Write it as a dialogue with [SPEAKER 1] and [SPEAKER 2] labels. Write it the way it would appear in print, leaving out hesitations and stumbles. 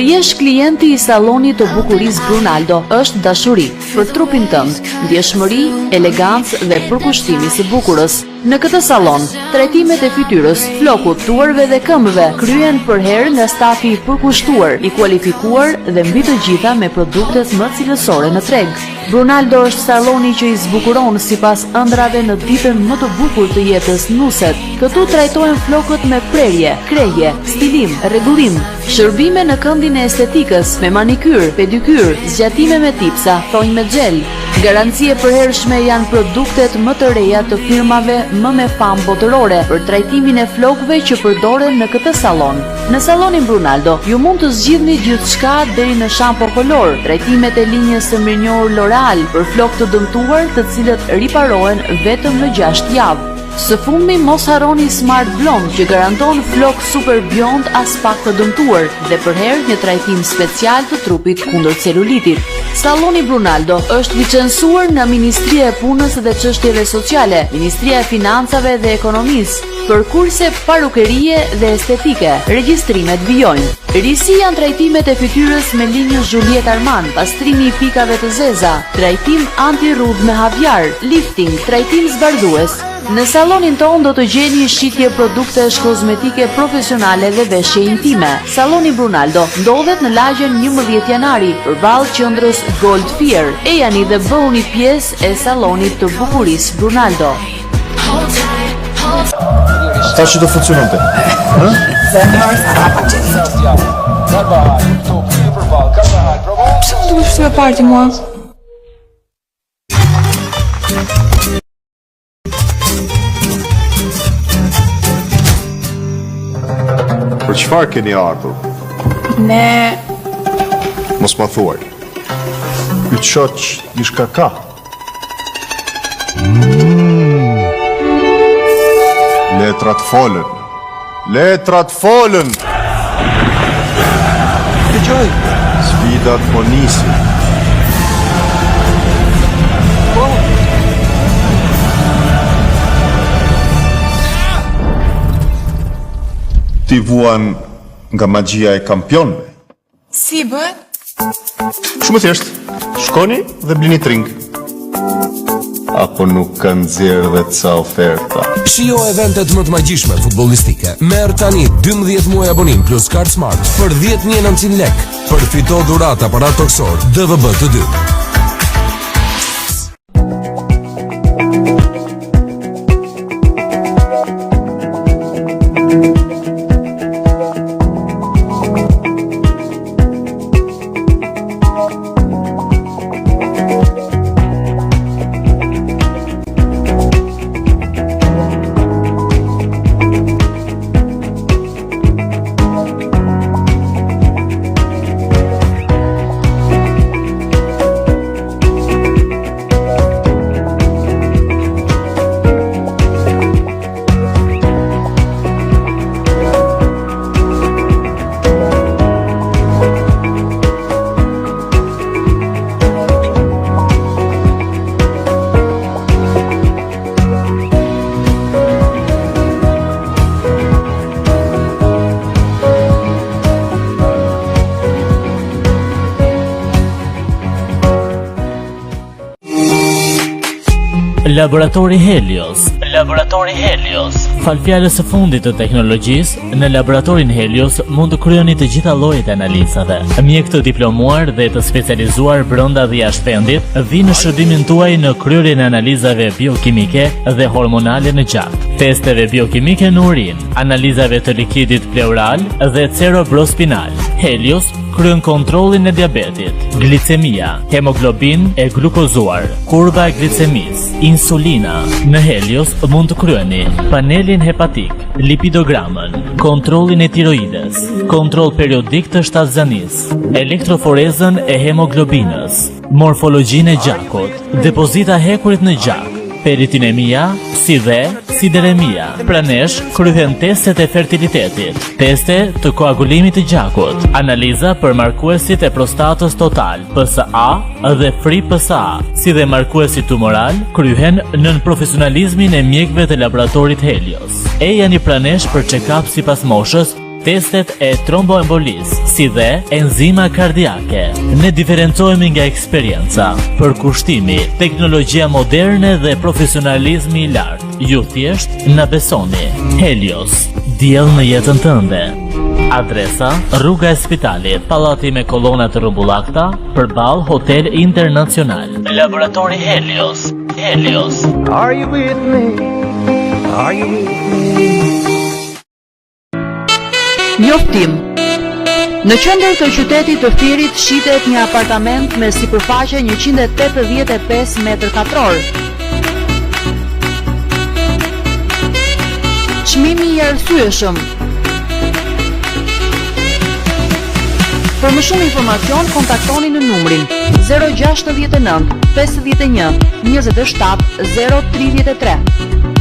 [SPEAKER 1] Të jesh klienti i salonit të bukurisë Brunaldo është dashuri për trupin tënd, ndjeshmëri, elegancë dhe përkushtimi së bukurës. Në këtë salon, trajtimet e fytyrës, flokut, tuarve dhe këmbëve kryen për herë nga stafi i përkushtuar, i kualifikuar dhe mbi të gjitha me produktet më cilësore në treg. Brunaldo është saloni që i zbukuron sipas ëndrave në ditën më të bukur të jetës, nuset. Këtu trajtohen flokët me prerje, kreje, stilim, rregullim, shërbime në këndin e estetikës, me manikyr, pedikyr, zgjatime me tipsa, thonjë me xhel. Garancie përhershme janë produktet më të reja të firmave më me famë botërore për trajtimin e flokëve që përdoren në këtë salon. Në salonin Brunaldo, ju mund të zgjidhni gjithçka deri në shampo kolor, trajtimet e linjës së mirënjohur L'Oreal për flokë të dëmtuar, të cilët riparohen vetëm në 6 javë. Së fundmi mos harroni Smart Blond që garanton flok super bjond as pak të dëmtuar dhe për herë një trajtim special të trupit kundër celulitit. Saloni Brunaldo është licencuar nga Ministria e Punës dhe Çështjeve Sociale, Ministria e Financave dhe Ekonomisë, për kurse parukerie dhe estetike. Regjistrimet vijojnë. Risi janë trajtimet e fytyrës me linjën Juliette Armand, pastrimi i pikave të zeza, trajtim anti-rrudh me havjar, lifting, trajtim zbardhues. Në salonin ton do të gjeni shitje produktesh kozmetike profesionale dhe veshje intime. Saloni Brunaldo ndodhet në lagjen 11 janari, përballë qendrës Gold Fier. Ejani dhe bëhuni pjesë e salonit të bukurisë Brunaldo.
[SPEAKER 2] Ta që do funksiononte?
[SPEAKER 3] Pse më duhet shtyve parti mua?
[SPEAKER 2] Për çfarë keni ardhur?
[SPEAKER 3] Ne...
[SPEAKER 2] Mos ma thuaj. Yt shoq dishka ka. Letrat folën. Letrat folën.
[SPEAKER 4] Dëgjoj.
[SPEAKER 2] Sfidat po nisin. Ti vuan nga magjia e kampionëve.
[SPEAKER 3] Si bëhet?
[SPEAKER 2] Shumë thjesht. Shkoni dhe blini tring. Apo nuk kanë nxjerrë dhe ca oferta.
[SPEAKER 4] Shijo eventet më të magjishme futbollistike. Merr tani 12 muaj abonim plus Card Smart për 10.900 lek. Përfito dhuratë aparat toksor DVB të 2.
[SPEAKER 5] Laboratori Helios. Laboratori Helios. Falfjalës së fundit të teknologjisë, në laboratorin Helios mund të kryeni të gjitha llojet e analizave. Mjek të diplomuar dhe të specializuar brenda dhe jashtë vendit vinë në shërbimin tuaj në kryerjen e analizave biokimike dhe hormonale në gjak, testeve biokimike në urin, analizave të likidit pleural dhe cerebrospinal. Helios kryen kontrollin e diabetit, glicemia, hemoglobin e glukozuar, kurva e glicemisë, insulina. Në Helios mund të kryeni panelin hepatik, lipidogramën, kontrollin e tiroides, kontroll periodik të shtatzanisë, elektroforezën e hemoglobinës, morfologjinë e gjakut, depozita hekurit në gjak, peritinemia, si dhe sideremia. Pranesh kryhen testet e fertilitetit, teste të koagulimit të gjakut, analiza për markuesit e prostatës total, PSA dhe free PSA, si dhe markuesit tumoral, kryhen nën profesionalizmin e mjekëve të laboratorit Helios. Ejani pranesh për check-up sipas moshës testet e tromboembolisë, si dhe enzima kardiake. Ne diferencohemi nga eksperienca, përkushtimi, teknologjia moderne dhe profesionalizmi i lartë. Ju thjesht na besoni. Helios, diell në jetën tënde. Adresa: Rruga e Spitalit, pallati me kolona të rrumbullakta, përballë Hotel Internacional. Laboratori Helios. Helios.
[SPEAKER 6] Are you with me? Are you with me?
[SPEAKER 1] Njoftim. Në qendër të qytetit të Firit shitet një apartament me sipërfaqe 185 metër katror. Çmimi i arsyeshëm. Për më shumë informacion, kontaktoni në numrin 069 51 27 033.